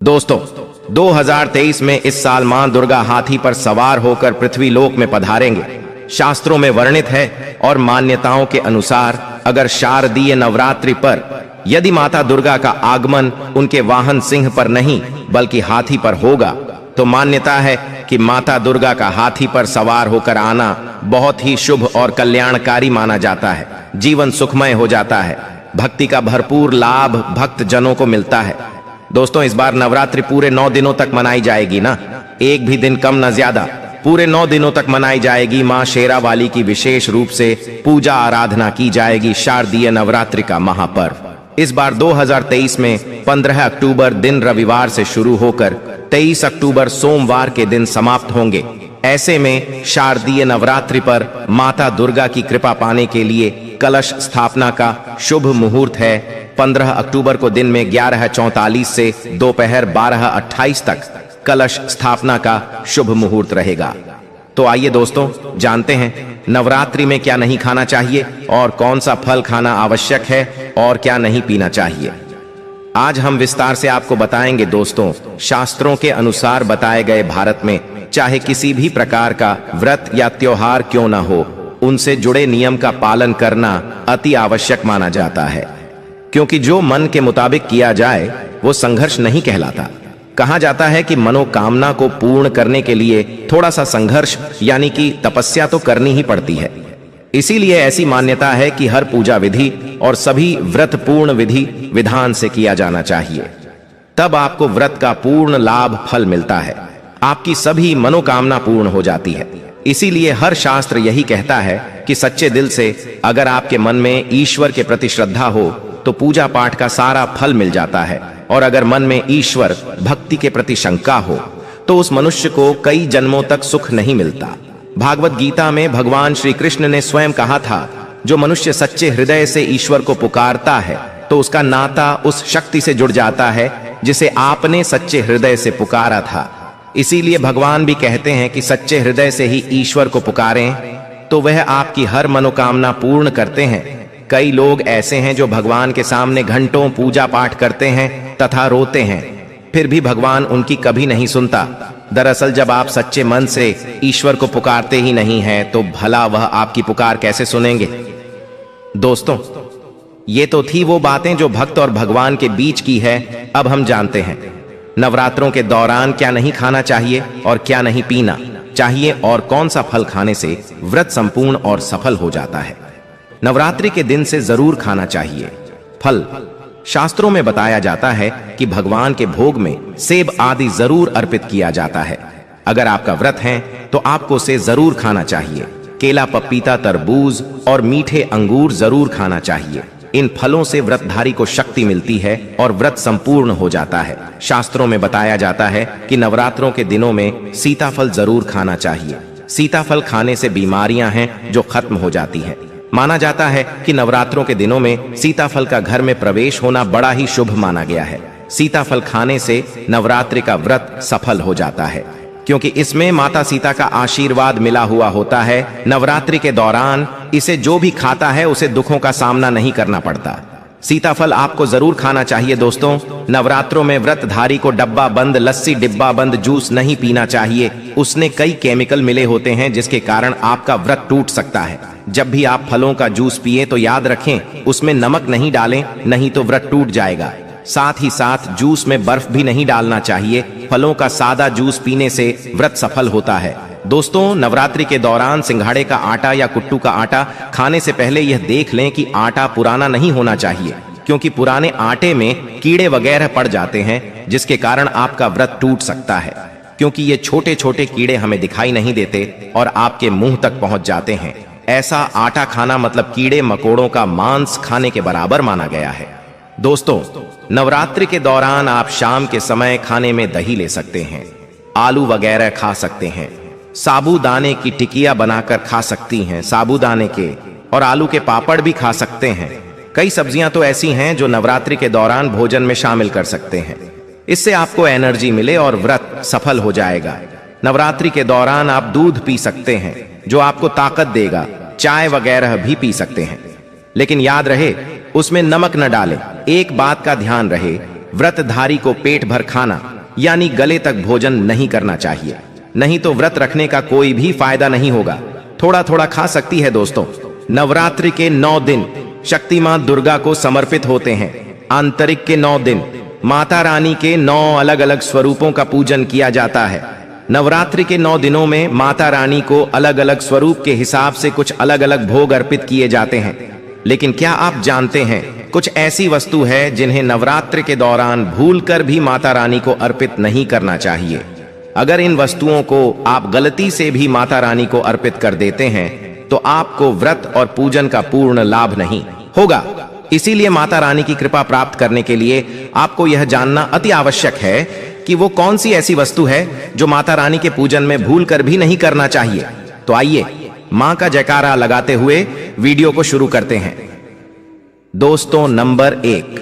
दोस्तों, 2023 में इस साल मां दुर्गा हाथी पर सवार होकर पृथ्वी लोक में पधारेंगे। शास्त्रों में वर्णित है और मान्यताओं के अनुसार अगर शारदीय नवरात्रि पर यदि माता दुर्गा का आगमन उनके वाहन सिंह पर नहीं बल्कि हाथी पर होगा तो मान्यता है कि माता दुर्गा का हाथी पर सवार होकर आना बहुत ही शुभ और कल्याणकारी माना जाता है। जीवन सुखमय हो जाता है, भक्ति का भरपूर लाभ भक्त जनों को मिलता है। दोस्तों, इस बार नवरात्रि पूरे 9 दिनों तक मनाई जाएगी ना, एक भी दिन कम न ज्यादा, पूरे 9 दिनों तक मनाई जाएगी। मां शेरावाली की विशेष रूप से पूजा आराधना की जाएगी। शारदीय नवरात्रि का महापर्व इस बार 2023 में 15 अक्टूबर दिन रविवार से शुरू होकर 23 अक्टूबर सोमवार के दिन समाप्त होंगे। ऐसे में शारदीय नवरात्रि पर माता दुर्गा की कृपा पाने के लिए कलश स्थापना का शुभ मुहूर्त है 15 अक्टूबर को दिन में 11:44 से दोपहर 12:28 तक कलश स्थापना का शुभ मुहूर्त रहेगा। तो आइए दोस्तों, जानते हैं नवरात्रि में क्या नहीं खाना चाहिए और कौन सा फल खाना आवश्यक है और क्या नहीं पीना चाहिए। आज हम विस्तार से आपको बताएंगे दोस्तों। शास्त्रों के अनुसार बताए गए भारत में चाहे किसी भी प्रकार का व्रत या त्योहार क्यों न हो, उनसे जुड़े नियम का पालन करना अति आवश्यक माना जाता है, क्योंकि जो मन के मुताबिक किया जाए वो संघर्ष नहीं कहलाता। कहा जाता है कि मनोकामना को पूर्ण करने के लिए थोड़ा सा संघर्ष यानी कि तपस्या तो करनी ही पड़ती है। इसीलिए ऐसी मान्यता है कि हर पूजा विधि और सभी व्रत पूर्ण विधि विधान से किया जाना चाहिए, तब आपको व्रत का पूर्ण लाभ फल मिलता है, आपकी सभी मनोकामना पूर्ण हो जाती है। इसीलिए हर शास्त्र यही कहता है कि सच्चे दिल से अगर आपके मन में ईश्वर के प्रति श्रद्धा हो तो पूजा पाठ का सारा फल मिल जाता है, और अगर मन में ईश्वर भक्ति के प्रति शंका हो तो उस मनुष्य को कई जन्मों तक सुख नहीं मिलता। भागवत गीता में भगवान श्री कृष्ण ने स्वयं कहा था, जो मनुष्य सच्चे हृदय से ईश्वर को पुकारता है तो उसका नाता उस शक्ति से जुड़ जाता है जिसे आपने सच्चे हृदय से पुकारा था। इसीलिए भगवान भी कहते हैं कि सच्चे हृदय से ही ईश्वर को पुकारें तो वह आपकी हर मनोकामना पूर्ण करते हैं। कई लोग ऐसे हैं जो भगवान के सामने घंटों पूजा पाठ करते हैं तथा रोते हैं, फिर भी भगवान उनकी कभी नहीं सुनता। दरअसल जब आप सच्चे मन से ईश्वर को पुकारते ही नहीं हैं तो भला वह आपकी पुकार कैसे सुनेंगे। दोस्तों, ये तो थी वो बातें जो भक्त और भगवान के बीच की है। अब हम जानते हैं नवरात्रों के दौरान क्या नहीं खाना चाहिए और क्या नहीं पीना चाहिए और कौन सा फल खाने से व्रत संपूर्ण और सफल हो जाता है। नवरात्रि के दिन से जरूर खाना चाहिए फल। शास्त्रों में बताया जाता है कि भगवान के भोग में सेब आदि जरूर अर्पित किया जाता है। अगर आपका व्रत है तो आपको से जरूर खाना चाहिए। केला, पपीता, तरबूज और मीठे अंगूर जरूर खाना चाहिए। इन फलों से व्रतधारी को शक्ति मिलती है और व्रत संपूर्ण हो जाता है। शास्त्रों में बताया जाता है कि नवरात्रों के दिनों में सीताफल जरूर खाना चाहिए। सीताफल खाने से बीमारियां हैं जो खत्म हो जाती हैं। माना जाता है कि नवरात्रों के दिनों में सीताफल का घर में प्रवेश होना बड़ा ही शुभ माना गया है। सीताफल खाने से नवरात्रि का व्रत सफल हो जाता है, क्योंकि इसमें माता सीता का आशीर्वाद मिला हुआ होता है। नवरात्रि के दौरान इसे जो भी खाता है उसे दुखों का सामना नहीं करना पड़ता। सीताफल आपको जरूर खाना चाहिए दोस्तों। नवरात्रों में व्रतधारी को डब्बा बंद लस्सी, डिब्बा बंद जूस नहीं पीना चाहिए। उसने कई केमिकल मिले होते हैं जिसके कारण आपका व्रत टूट सकता है। जब भी आप फलों का जूस पिए तो याद रखें उसमें नमक नहीं डालें, नहीं तो व्रत टूट जाएगा। साथ ही साथ जूस में बर्फ भी नहीं डालना चाहिए। फलों का सादा जूस पीने से व्रत सफल होता है। दोस्तों, नवरात्रि के दौरान सिंघाड़े का आटा या कुट्टू का आटा खाने से पहले यह देख लें कि आटा पुराना नहीं होना चाहिए, क्योंकि पुराने आटे में कीड़े वगैरह पड़ जाते हैं जिसके कारण आपका व्रत टूट सकता है, क्योंकि ये छोटे छोटे कीड़े हमें दिखाई नहीं देते और आपके मुंह तक पहुंच जाते हैं। ऐसा आटा खाना मतलब कीड़े मकोड़ों का मांस खाने के बराबर माना गया है। दोस्तों, नवरात्रि के दौरान आप शाम के समय खाने में दही ले सकते हैं, आलू वगैरह खा सकते हैं, साबूदाने की टिकिया बनाकर खा सकती हैं, साबूदाने के और आलू के पापड़ भी खा सकते हैं। कई सब्जियां तो ऐसी हैं जो नवरात्रि के दौरान भोजन में शामिल कर सकते हैं। इससे आपको एनर्जी मिले और व्रत सफल हो जाएगा। नवरात्रि के दौरान आप दूध पी सकते हैं जो आपको ताकत देगा। चाय वगैरह भी पी सकते हैं, लेकिन याद रहे उसमें नमक न डालें। एक बात का ध्यान रहे व्रतधारी को पेट भर खाना यानी गले तक भोजन नहीं करना चाहिए, नहीं तो व्रत रखने का कोई भी फायदा नहीं होगा। थोड़ा थोड़ा खा सकती है। दोस्तों, नवरात्रि के 9 दिन शक्ति मां दुर्गा को समर्पित होते हैं। आंतरिक के 9 दिन माता रानी के 9 अलग अलग स्वरूपों का पूजन किया जाता है। नवरात्रि के 9 दिनों में माता रानी को अलग अलग स्वरूप के हिसाब से कुछ अलग अलग भोग अर्पित किए जाते हैं। लेकिन क्या आप जानते हैं, कुछ ऐसी वस्तु है जिन्हें नवरात्रि के दौरान भूलकर भी माता रानी को अर्पित नहीं करना चाहिए। अगर इन वस्तुओं को आप गलती से भी माता रानी को अर्पित कर देते हैं तो आपको व्रत और पूजन का पूर्ण लाभ नहीं होगा। इसीलिए माता रानी की कृपा प्राप्त करने के लिए आपको यह जानना अति आवश्यक है कि वो कौन सी ऐसी वस्तु है जो माता रानी के पूजन में भूलकर भी नहीं करना चाहिए। तो आइए मां का जयकारा लगाते हुए वीडियो को शुरू करते हैं। दोस्तों, नंबर 1,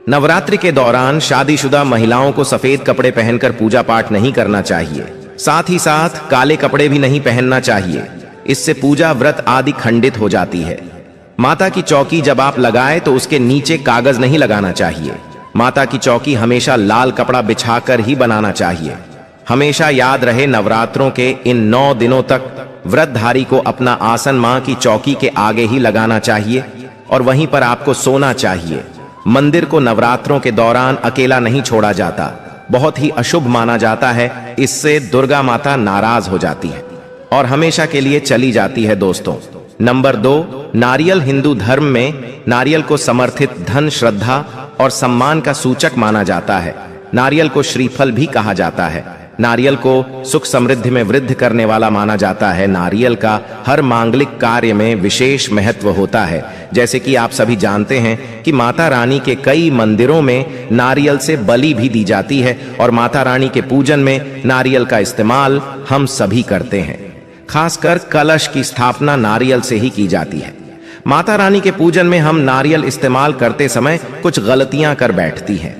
नवरात्रि के दौरान शादीशुदा महिलाओं को सफेद कपड़े पहनकर पूजा पाठ नहीं करना चाहिए। साथ ही साथ काले कपड़े भी नहीं पहनना चाहिए। इससे पूजा व्रत आदि खंडित हो जाती है। माता की चौकी जब आप लगाएं तो उसके नीचे कागज नहीं लगाना चाहिए। माता की चौकी हमेशा लाल कपड़ा बिछाकर ही बनाना चाहिए। हमेशा याद रहे, नवरात्रों के इन 9 दिनों तक व्रतधारी को अपना आसन मां की चौकी के आगे ही लगाना चाहिए और वहीं पर आपको सोना चाहिए। मंदिर को नवरात्रों के दौरान अकेला नहीं छोड़ा जाता, बहुत ही अशुभ माना जाता है। इससे दुर्गा माता नाराज हो जाती है और हमेशा के लिए चली जाती है। दोस्तों, नंबर 2, नारियल हिंदू धर्म में नारियल को समर्थित धन, श्रद्धा और सम्मान का सूचक माना जाता है। नारियल को श्रीफल भी कहा जाता है। नारियल को सुख समृद्धि में वृद्धि करने वाला माना जाता है। नारियल का हर मांगलिक कार्य में विशेष महत्व होता है। जैसे कि आप सभी जानते हैं कि माता रानी के कई मंदिरों में नारियल से बलि भी दी जाती है और माता रानी के पूजन में नारियल का इस्तेमाल हम सभी करते हैं। खासकर कलश की स्थापना नारियल से ही की जाती है। माता रानी के पूजन में हम नारियल इस्तेमाल करते समय कुछ गलतियां कर बैठती हैं।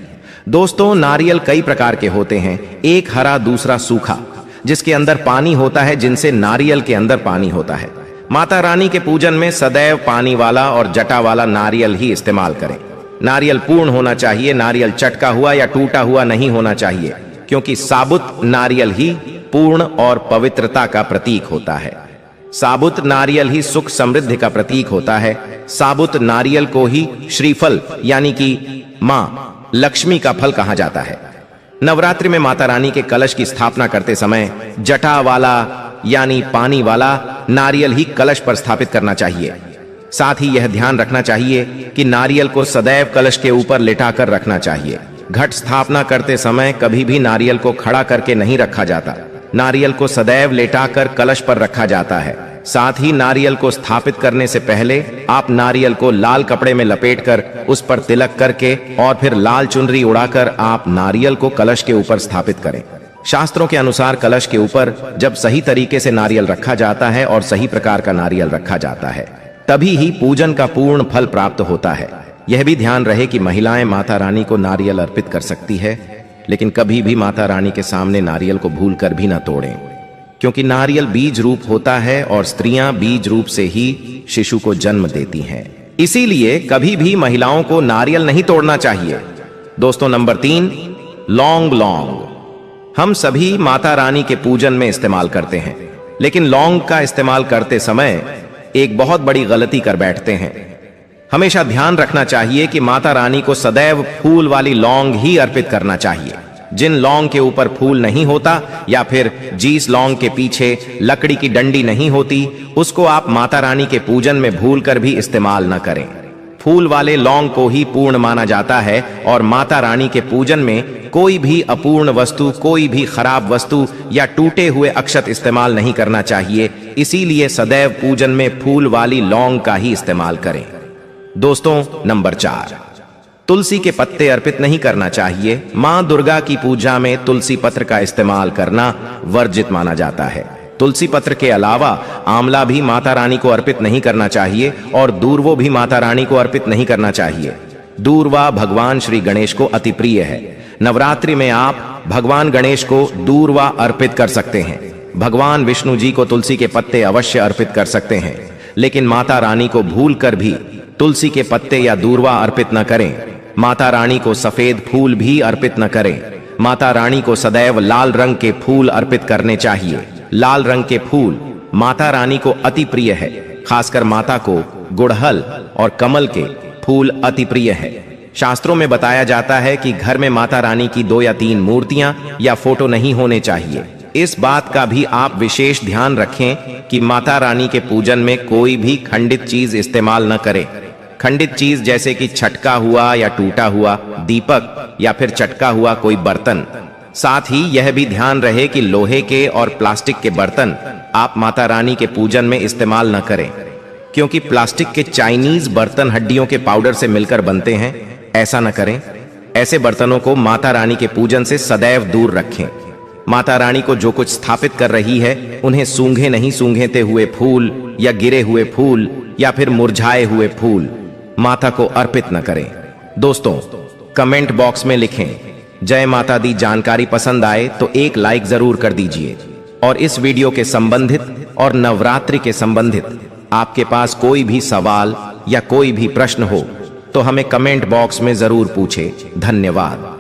दोस्तों, नारियल कई प्रकार के होते हैं, एक हरा, दूसरा सूखा, जिसके अंदर पानी होता है, जिनसे नारियल के अंदर पानी होता है। माता रानी के पूजन में सदैव पानी वाला और जटा वाला नारियल ही इस्तेमाल करें। नारियल पूर्ण होना चाहिए, नारियल चटका हुआ या टूटा हुआ नहीं होना चाहिए, क्योंकि साबुत नारियल ही पूर्ण और पवित्रता का प्रतीक होता है। साबुत नारियल ही सुख समृद्धि का प्रतीक होता है। साबुत नारियल को ही श्रीफल यानी कि मां लक्ष्मी का फल कहा जाता है। नवरात्रि में माता रानी के कलश की स्थापना करते समय जटा वाला यानी पानी वाला नारियल ही कलश पर स्थापित करना चाहिए। साथ ही यह ध्यान रखना चाहिए कि नारियल को सदैव कलश के ऊपर लिटाकर रखना चाहिए। घट स्थापना करते समय कभी भी नारियल को खड़ा करके नहीं रखा जाता। नारियल को सदैव लेटाकर कलश पर रखा जाता है। साथ ही नारियल को स्थापित करने से पहले आप नारियल को लाल कपड़े में लपेटकर उस पर तिलक करके और फिर लाल चुनरी उड़ाकर आप नारियल को कलश के ऊपर स्थापित करें। शास्त्रों के अनुसार कलश के ऊपर जब सही तरीके से नारियल रखा जाता है और सही प्रकार का नारियल रखा जाता है, तभी ही पूजन का पूर्ण फल प्राप्त होता है। यह भी ध्यान रहे कि महिलाएं माता रानी को नारियल अर्पित कर सकती है, लेकिन कभी भी माता रानी के सामने नारियल को भूलकर भी न तोड़ें, क्योंकि नारियल बीज रूप होता है और स्त्रियां बीज रूप से ही शिशु को जन्म देती हैं। इसीलिए कभी भी महिलाओं को नारियल नहीं तोड़ना चाहिए। दोस्तों, नंबर 3, लौंग। हम सभी माता रानी के पूजन में इस्तेमाल करते हैं, लेकिन लौंग का इस्तेमाल करते समय एक बहुत बड़ी गलती कर बैठते हैं। हमेशा ध्यान रखना चाहिए कि माता रानी को सदैव फूल वाली लौंग ही अर्पित करना चाहिए। जिन लौंग के ऊपर फूल नहीं होता या फिर जिस लौंग के पीछे लकड़ी की डंडी नहीं होती, उसको आप माता रानी के पूजन में भूलकर भी इस्तेमाल न करें। फूल वाले लौंग को ही पूर्ण माना जाता है और माता रानी के पूजन में कोई भी अपूर्ण वस्तु, कोई भी खराब वस्तु या टूटे हुए अक्षत इस्तेमाल नहीं करना चाहिए। इसीलिए सदैव पूजन में फूल वाली लौंग का ही इस्तेमाल करें। दोस्तों, नंबर 4, तुलसी के पत्ते अर्पित नहीं करना चाहिए। मां दुर्गा की पूजा में तुलसी पत्र का इस्तेमाल करना वर्जित माना जाता है। तुलसी पत्र के अलावा आंवला भी माता रानी को अर्पित नहीं करना चाहिए और दूर्वो भी माता रानी को अर्पित नहीं करना चाहिए। दूर्वा भगवान श्री गणेश को अति प्रिय है। नवरात्रि में आप भगवान गणेश को दूर्वा अर्पित कर सकते हैं। भगवान विष्णु जी को तुलसी के पत्ते अवश्य अर्पित कर सकते हैं, लेकिन माता रानी को भूलकर भी तुलसी के पत्ते या दूर्वा अर्पित न करें। माता रानी को सफेद फूल भी अर्पित न करें। माता रानी को सदैव लाल रंग के फूल अर्पित करने चाहिए। लाल रंग के फूल माता रानी को अति प्रिय है। खासकर माता को गुड़हल और कमल के फूल अति प्रिय है। शास्त्रों में बताया जाता है कि घर में माता रानी की 2 या 3 मूर्तियां या फोटो नहीं होने चाहिए। इस बात का भी आप विशेष ध्यान रखें कि माता रानी के पूजन में कोई भी खंडित चीज इस्तेमाल न करें। खंडित चीज जैसे कि छटका हुआ या टूटा हुआ दीपक या फिर चटका हुआ कोई बर्तन। साथ ही यह भी ध्यान रहे कि लोहे के और प्लास्टिक के बर्तन आप माता रानी के पूजन में इस्तेमाल न करें, क्योंकि प्लास्टिक के चाइनीज बर्तन हड्डियों के पाउडर से मिलकर बनते हैं। ऐसा न करें। ऐसे बर्तनों को माता रानी के पूजन से सदैव दूर रखें। माता रानी को जो कुछ स्थापित कर रही है उन्हें सूंघे नहीं सूंघेते हुए फूल या गिरे हुए फूल या फिर मुरझाए हुए फूल माता को अर्पित न करें। दोस्तों, कमेंट बॉक्स में लिखें जय माता दी। जानकारी पसंद आए तो एक लाइक जरूर कर दीजिए। और इस वीडियो के संबंधित और नवरात्रि के संबंधित आपके पास कोई भी सवाल या कोई भी प्रश्न हो तो हमें कमेंट बॉक्स में जरूर पूछें। धन्यवाद।